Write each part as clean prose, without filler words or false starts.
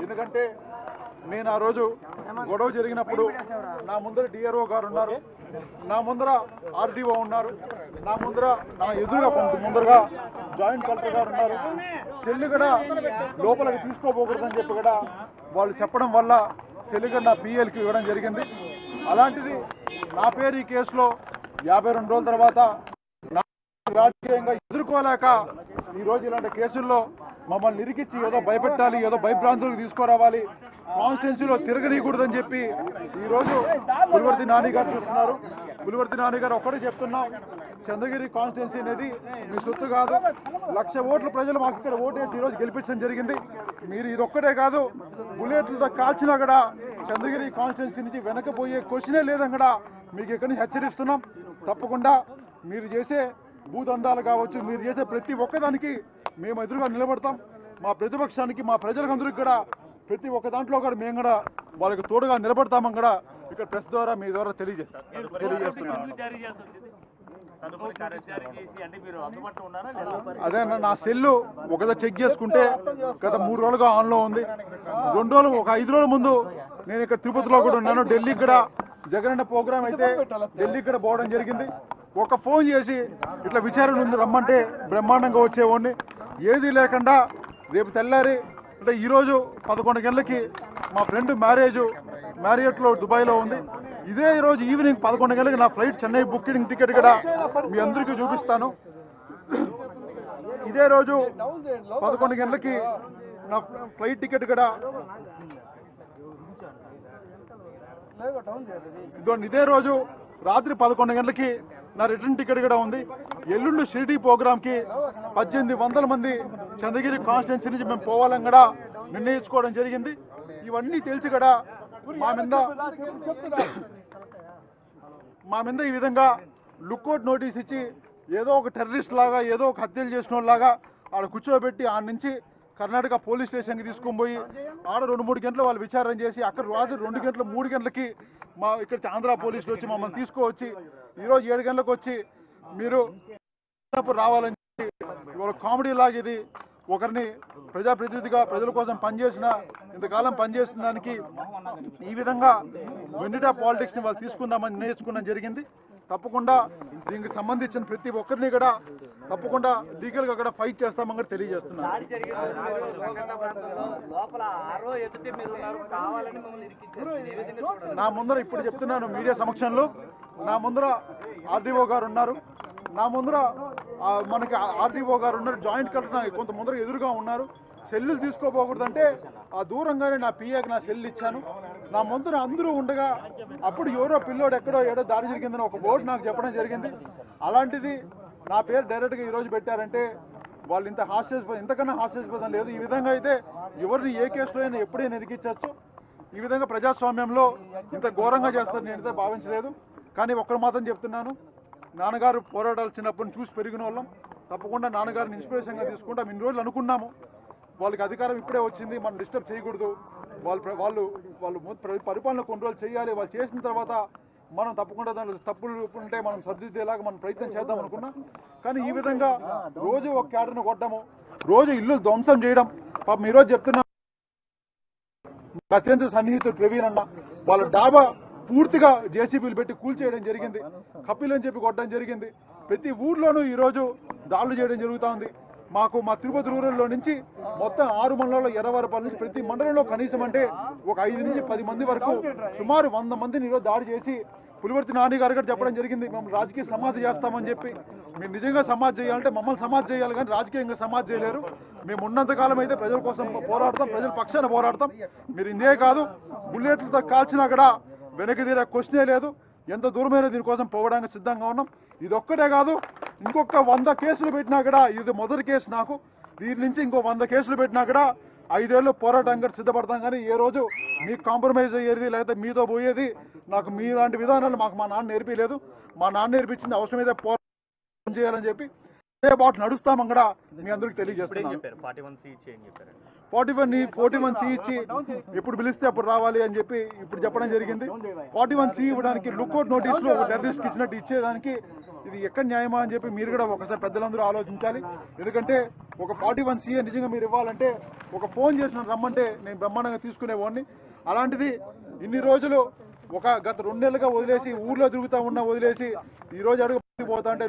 ఎందుకంటే నేను ఆ రోజు గొడవ జరిగినప్పుడు నా ముందర డిఆర్ఓ గారు ఉన్నారు, నా ముందర ఆర్డీఓ ఉన్నారు, నా ఎదురుగా కొంత ముందరగా జాయింట్ కలెక్టర్ గారు ఉన్నారు. సెల్లు కూడా లోపలికి తీసుకోపోకూడదని చెప్పి కూడా వాళ్ళు చెప్పడం వల్ల సెల్లు కూడా నా పిఎల్కి ఇవ్వడం జరిగింది. అలాంటిది నా పేరు ఈ కేసులో 52 రోజుల తర్వాత రాజకీయంగా ఎదుర్కోలేక ఈరోజు ఇలాంటి కేసుల్లో మమ్మల్ని నిరికిచ్చి ఏదో భయపెట్టాలి, ఏదో భయభ్రాంతులకు తీసుకురావాలి, కాన్స్టిట్యున్సీలో తిరగనీయకూడదని చెప్పి ఈరోజు పులివర్తి నాని గారు చూస్తున్నారు. పులివర్తి నాని గారు ఒక్కడే చెప్తున్నాం, చంద్రగిరి కాన్స్టిట్యున్సీ అనేది మీ సొత్తు కాదు. 1,00,000 ఓట్లు ప్రజలు మాకు ఇక్కడ ఓటేసి ఈరోజు గెలిపించడం జరిగింది. మీరు ఇదొక్కటే కాదు, బుల్లెట్లతో కాల్చినా కూడా చంద్రగిరి కాన్స్టిట్యున్సీ నుంచి వెనకపోయే క్వశ్చనే లేదని కూడా మీకు ఇక్కడి నుంచి హెచ్చరిస్తున్నాం. తప్పకుండా మీరు చేసే భూదందాలు కావచ్చు, మీరు చేసే ప్రతి ఒక్కదానికి మేము ఎదురుగా నిలబడతాం. మా ప్రతిపక్షానికి, మా ప్రజలందరికీ కూడా ప్రతి ఒక్క దాంట్లో కూడా మేము కూడా వాళ్ళకి తోడుగా నిలబడతామని కూడా ఇక్కడ ప్రెస్ ద్వారా మీ ద్వారా తెలియజేస్తున్నాం. అదే అన్న, నా సెల్లు ఒకదా చెక్ చేసుకుంటే గత 3 రోజులుగా ఆన్లో ఉంది. 2 రోజులు, ఒక 5 రోజుల ముందు నేను ఇక్కడ తిరుపతిలో కూడా ఉన్నాను. ఢిల్లీకి కూడా జగనన్న ప్రోగ్రామ్ అయితే ఢిల్లీకి కూడా పోవడం జరిగింది. ఒక ఫోన్ చేసి ఇట్లా విచారణ ఉంది రమ్మంటే బ్రహ్మాండంగా వచ్చేవాడిని. ఏది లేకుండా రేపు తెల్లారి అంటే ఈరోజు 11 గంటలకి మా ఫ్రెండ్ మ్యారియట్లో దుబాయ్లో ఉంది. ఇదే ఈరోజు ఈవినింగ్ 11 గంటలకి నా ఫ్లైట్ చెన్నై బుకింగ్ టికెట్ కూడా మీ అందరికీ చూపిస్తాను. ఇదే రోజు 11 గంటలకి నా ఫ్లైట్ టికెట్ కూడా ఇదే రోజు రాత్రి 11 గంటలకి నా రిటర్న్ టికెట్ కూడా ఉంది. ఎల్లుండి షిరిడి ప్రోగ్రామ్కి 1800 మంది చంద్రగిరి కాన్స్టిట్యున్సీ నుంచి మేము పోవాలని కూడా నిర్ణయించుకోవడం జరిగింది. ఇవన్నీ తెలిసి కూడా మా మీద ఈ విధంగా లుక్అవుట్ నోటీస్ ఇచ్చి ఏదో ఒక టెర్రరిస్ట్ లాగా, ఏదో ఒక హత్యలు చేసిన వాళ్ళలాగా ఆడ కూర్చోబెట్టి ఆడ నుంచి కర్ణాటక పోలీస్ స్టేషన్కి తీసుకొని పోయి ఆడ 2-3 గంటలు వాళ్ళు విచారణ చేసి అక్కడ రాత్రి 2 గంటలు 3 గంటలకి మా ఇక్కడ ఆంధ్ర పోలీసులు వచ్చి మమ్మల్ని తీసుకువచ్చి ఈరోజు 7 గంటలకు వచ్చి మీరు రావాలని చెప్పి ఇవాళ కామెడీ లాగా ఇది ఒకరిని ప్రజాప్రతినిధిగా ప్రజల కోసం ఇంతకాలం పనిచేసిన దానికి ఈ విధంగా వెండిటా పాలిటిక్స్ని వాళ్ళు తీసుకుందామని నిర్ణయించుకోవడం జరిగింది. తప్పకుండా దీనికి సంబంధించిన ప్రతి ఒక్కరిని కూడా తప్పకుండా లీగల్గా కూడా ఫైట్ చేస్తామని కూడా తెలియజేస్తున్నాను. నా ముందర ఇప్పుడు చెప్తున్నాను మీడియా సమక్షంలో, నా ముందర ఆర్డీఓ గారు ఉన్నారు, నా ముందర మనకి ఆర్డీఓ గారు ఉన్నారు, జాయింట్ కలెక్టర్ కొంత ముందర ఎదురుగా ఉన్నారు. సెల్లులు తీసుకోపోకూడదంటే ఆ దూరంగానే నా పిఏకి నా సెల్లు ఇచ్చాను. నా ముందర అందరూ ఉండగా అప్పుడు ఎవరో పిల్లోడు ఏడో దారి జరిగిందని ఒక బోర్డు నాకు చెప్పడం జరిగింది. అలాంటిది నా పేరు డైరెక్ట్గా ఈరోజు పెట్టారంటే వాళ్ళు ఇంతకన్నా హాస్యాస్పదం లేదు. ఈ విధంగా అయితే ఎవరిని ఏ కేసులో అయినా ఎప్పుడైనా ఎదిగించవచ్చు. ఈ విధంగా ప్రజాస్వామ్యంలో ఇంత ఘోరంగా చేస్తారని నేనైతే భావించలేదు. కానీ ఒక్కరు మాత్రం చెప్తున్నాను, నాన్నగారు పోరాటాలు చిన్నప్పటి చూసి పెరిగిన వాళ్ళం. తప్పకుండా నాన్నగారిని ఇన్స్పిరేషన్గా తీసుకుంటాం. ఇన్ని రోజులు అనుకున్నాము వాళ్ళకి అధికారం ఇప్పుడే వచ్చింది, మనం డిస్టర్బ్ చేయకూడదు, వాళ్ళు పరిపాలన కొన్ని రోజులు చేయాలి, వాళ్ళు చేసిన తర్వాత మనం తప్పకుండా దాంట్లో తప్పులు ఉంటే మనం సర్దిద్దేలాగా మనం ప్రయత్నం చేద్దాం అనుకున్నాం. కానీ ఈ విధంగా రోజు ఒక క్యాడర్ను కొట్టడము, రోజు ఇల్లు ధ్వంసం చేయడం. పాపం ఈరోజు చెప్తున్నా అత్యంత సన్నిహితుడు ప్రవీణ్ అన్న వాళ్ళ డాబా పూర్తిగా జేసీబీలు పెట్టి కూల్చేయడం జరిగింది, కపిల్ అని చెప్పి కొట్టడం జరిగింది. ప్రతి ఊర్లోనూ ఈరోజు దాడులు చేయడం జరుగుతూ ఉంది. మా తిరుపతి రూరల్లో నుంచి మొత్తం 6 మండలాల్లో 20 నుంచి ప్రతి మండలంలో కనీసం అంటే ఒక 5 నుంచి 10 మంది వరకు సుమారు 100 మందిని ఈరోజు దాడి చేసి పులివర్తి నాని గారు కూడా చెప్పడం జరిగింది, మేము రాజకీయ సమాధి చేస్తామని చెప్పి. మీరు నిజంగా సమాధి చేయాలంటే మమ్మల్ని సమాధి చేయాలి, కానీ రాజకీయంగా సమాధి చేయలేరు. మేము ఉన్నంతకాలం అయితే ప్రజల కోసం పోరాడతాం, ప్రజల పక్షాన పోరాడతాం. మీరు ఇందే కాదు, బుల్లెట్లతో కాల్చినా కూడా వెనక్కి తీరే క్వశ్చనే లేదు. ఎంత దూరమైనా దీనికోసం పోవడానికి సిద్ధంగా ఉన్నాం. ఇదొక్కటే కాదు, ఇంకొక 100 కేసులు పెట్టినా కూడా, ఇది మొదటి కేసు నాకు, దీని నుంచి ఇంకో 100 కేసులు పెట్టినా కూడా 5 ఏళ్ళు పోరాటానికి సిద్ధపడతాం. కానీ ఏ రోజు మీకు కాంప్రమైజ్ అయ్యేది లేకపోతే మీతో పోయేది నాకు మీలాంటి విధానాలు మా నాన్న నేర్పించలేదు. మా నాన్న నేర్పించింది అవసరమైతే పోరాటం చేయాలని చెప్పి అదే బాట నడుస్తామని కూడా మీ అందరికీ తెలియజేస్తున్నాను. 41C ఇచ్చి ఇప్పుడు పిలిస్తే అప్పుడు రావాలి అని చెప్పి ఇప్పుడు చెప్పడం జరిగింది. 41C ఇవ్వడానికి లుక్అవుట్ నోటీసులు ఒక టెర్రరిస్ట్కి ఇచ్చినట్టు ఇచ్చేదానికి ఇది ఎక్కడ న్యాయమా అని చెప్పి మీరు కూడా ఒకసారి పెద్దలందరూ ఆలోచించాలి. ఎందుకంటే ఒక 41C నిజంగా మీరు ఇవ్వాలంటే ఒక ఫోన్ చేసిన రమ్మంటే నేను బ్రహ్మాండంగా తీసుకునేవాడిని. అలాంటిది ఇన్ని రోజులు గత 2 నెలలుగా వదిలేసి ఊర్లో తిరుగుతూ వదిలేసి ఈ రోజు అడుగు పోతా అంటే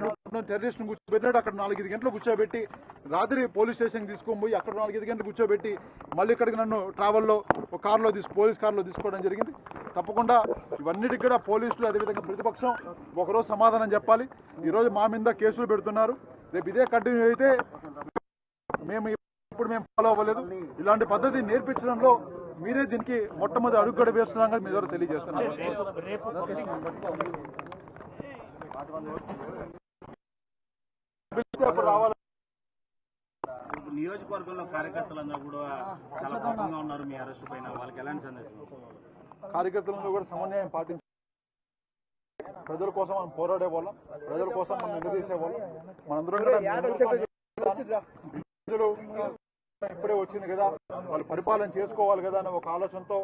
టెర్రరిస్ట్ని కూర్చోబెట్టినాడు. అక్కడ 4-5 గంటలు కూర్చోబెట్టి రాత్రి పోలీస్ స్టేషన్కి తీసుకొని పోయి అక్కడ 4-5 గంటలు కూర్చోబెట్టి మళ్ళీ ఇక్కడికి నన్ను ట్రావెల్లో ఒక కార్లో పోలీస్ కార్లో తీసుకోవడం జరిగింది. తప్పకుండా ఇవన్నిటికి కూడా పోలీసులు అదేవిధంగా ప్రతిపక్షం ఒకరోజు సమాధానం చెప్పాలి. ఈరోజు మా మీద కేసులు పెడుతున్నారు. రేపు ఇదే కంటిన్యూ అయితే మేము ఫాలో అవ్వలేదు. ఇలాంటి పద్ధతి నేర్పించడంలో మీరే దీనికి మొట్టమొదటి అడుగుగడ వేస్తున్నాం మీ ద్వారా తెలియజేస్తున్నారు. నియోజకవర్గంలో కార్యకర్తలందరూ కూడా చాలా కోపంగా ఉన్నారు మీ అరెస్ట్ పైన. వాళ్ళకి ఎలాంటి సందేశం? కార్యకర్తలందరూ కూడా సమన్వయం పాటించి ప్రజల కోసం మనం పోరాడే వాళ్ళం, ప్రజల కోసం మనం నిలదీసే వాళ్ళం. మనందరం ఇప్పుడే వచ్చింది కదా, వాళ్ళు పరిపాలన చేసుకోవాలి కదా అనే ఒక ఆలోచనతో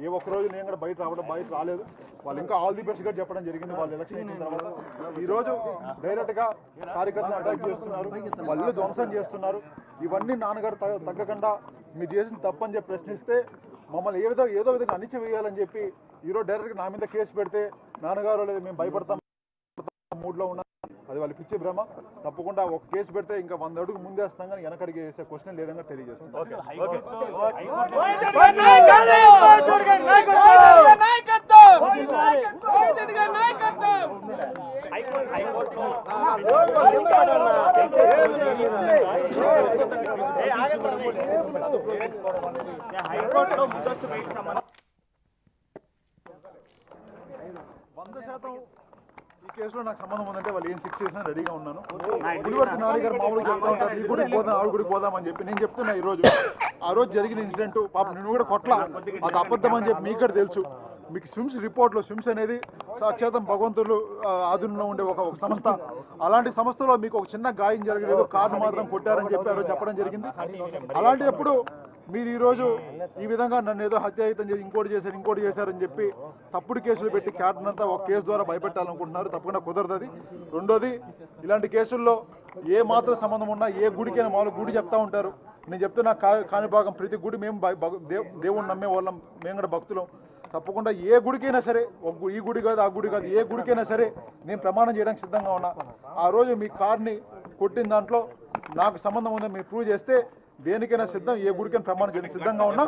ఏ ఒక్కరోజు నేను కూడా బయట రాలేదు. వాళ్ళు ఇంకా ఆల్ ది బెస్ట్ గా చెప్పడం జరిగింది. వాళ్ళు ఎలక్షన్ అయిన తర్వాత ఈరోజు డైరెక్ట్ గా కార్యకర్తలు అటాక్ చేస్తున్నారు, వాళ్ళు ధ్వంసం చేస్తున్నారు. ఇవన్నీ నాన్నగారు తగ్గకుండా మీరు చేసిన తప్పని చెప్పి ప్రశ్నిస్తే మమ్మల్ని ఏదో విధంగా అణిచివేయాలని చెప్పి ఈరోజు డైరెక్ట్ గా నా మీద కేసు పెడితే నాన్నగారు లేదు మేము భయపడతాం మూడ్లో ఉన్నాం. అది వాళ్ళు పిచ్చి భ్రమ. తప్పకుండా ఒక కేసు పెడితే ఇంకా 100 అడుగు ముందేస్తాం కానీ వెనకడికి వేసే క్వశ్చన్ లేదంగా తెలియజేస్తాం. ఈ కేసులో నాకు సంబంధం ఉందంటే వాళ్ళు ఏం శిక్ష చేసినా రెడీగా ఉన్నాను. పులివర్తి నాని గారు మామూలుగా చెప్తా ఉంటారు ఈ గుడికి పోదాం ఆవిడ గుడికి పోదామని చెప్పి. నేను చెప్తున్నా ఆ రోజు జరిగిన ఇన్సిడెంట్ పాప నేను కూడా కొట్లా అది అబద్ధం అని చెప్పి మీకు కూడా తెలుసు. మీకు స్విమ్స్ రిపోర్ట్లో స్విమ్స్ అనేది సాక్షాతం భగవంతుడు ఆధునంలో ఉండే ఒక సంస్థ. అలాంటి సంస్థలో మీకు ఒక చిన్న గాయం జరగలేదు, కార్ను మాత్రం కొట్టారని చెప్పి ఆ రోజు చెప్పడం జరిగింది. అలాంటిప్పుడు మీరు ఈరోజు ఈ విధంగా నన్ను ఏదో హత్యాయుతం చేసి ఇంకోటి చేశారని చెప్పి తప్పుడు కేసులు పెట్టి క్యాటన్ అంతా ఒక కేసు ద్వారా భయపెట్టాలనుకుంటున్నారు. తప్పకుండా కుదరదు. రెండోది, ఇలాంటి కేసుల్లో ఏ మాత్రం సంబంధం ఉన్నా ఏ గుడికైనా మామూలు గుడి చెప్తా ఉంటారు. నేను చెప్తున్నా కాణిపాకం ప్రతి గుడి మేము దేవుణ్ణి నమ్మే వాళ్ళం, మేము కూడా భక్తులం. తప్పకుండా ఏ గుడికైనా సరే ఈ గుడి కాదు ఆ గుడి కాదు ఏ గుడికైనా సరే నేను ప్రమాణం చేయడానికి సిద్ధంగా ఉన్నా. ఆ రోజు మీ కార్ని కొట్టిన దాంట్లో నాకు సంబంధం ఉందని మీరు ప్రూవ్ చేస్తే దేనికైనా సిద్ధం, ఏ గుడికైనా ప్రమాణం చేయడానికి సిద్ధంగా ఉన్నా.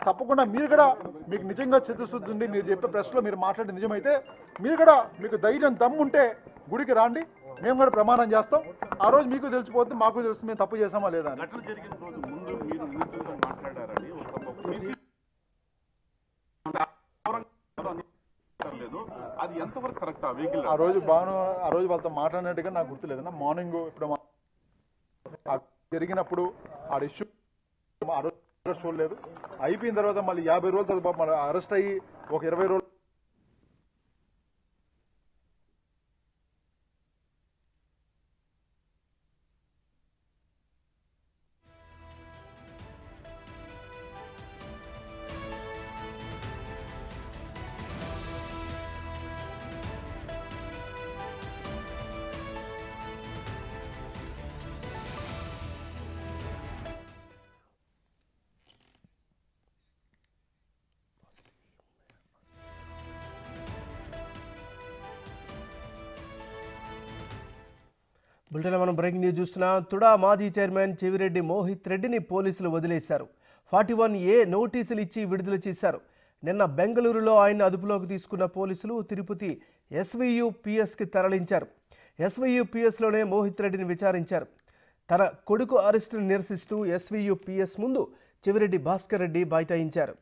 తప్పకుండా మీరు కూడా మీకు నిజంగా చిత్తశుద్ధి ఉండి మీరు చెప్పే ప్రెస్లో మీరు మాట్లాడే నిజమైతే మీరు కూడా మీకు ధైర్యం దమ్ముంటే గుడికి రాండి, మేము కూడా ప్రమాణం చేస్తాం. ఆ రోజు మీకు తెలిసిపోతుంది, మాకు తెలుస్తుంది మేము తప్పు చేసామా లేదా అని. ఆ రోజు వాళ్ళతో మాట్లాడినట్టుగా నాకు గుర్తులేదన్నా. మార్నింగ్ ఇప్పుడు జరిగినప్పుడు ఆ ఇష్యూ చూడలేదు. అయిపోయిన తర్వాత మళ్ళీ 50 రోజుల తర్వాత అరెస్ట్ అయ్యి ఒక 20 రోజులు బులెటిన్లో మనం బ్రేకింగ్ న్యూస్ చూస్తున్నాం. తుడా మాజీ చైర్మన్ చెవిరెడ్డి మోహిత్ రెడ్డిని పోలీసులు వదిలేశారు. 41A నోటీసులు ఇచ్చి విడుదల చేశారు. నిన్న బెంగళూరులో ఆయన అదుపులోకి తీసుకున్న పోలీసులు తిరుపతి SVUPSకి తరలించారు. SVUPSలోనే మోహిత్ రెడ్డిని విచారించారు. తన కొడుకు అరెస్టును నిరసిస్తూ SVUPS ముందు చెవిరెడ్డి భాస్కర్ రెడ్డి బైఠాయించారు.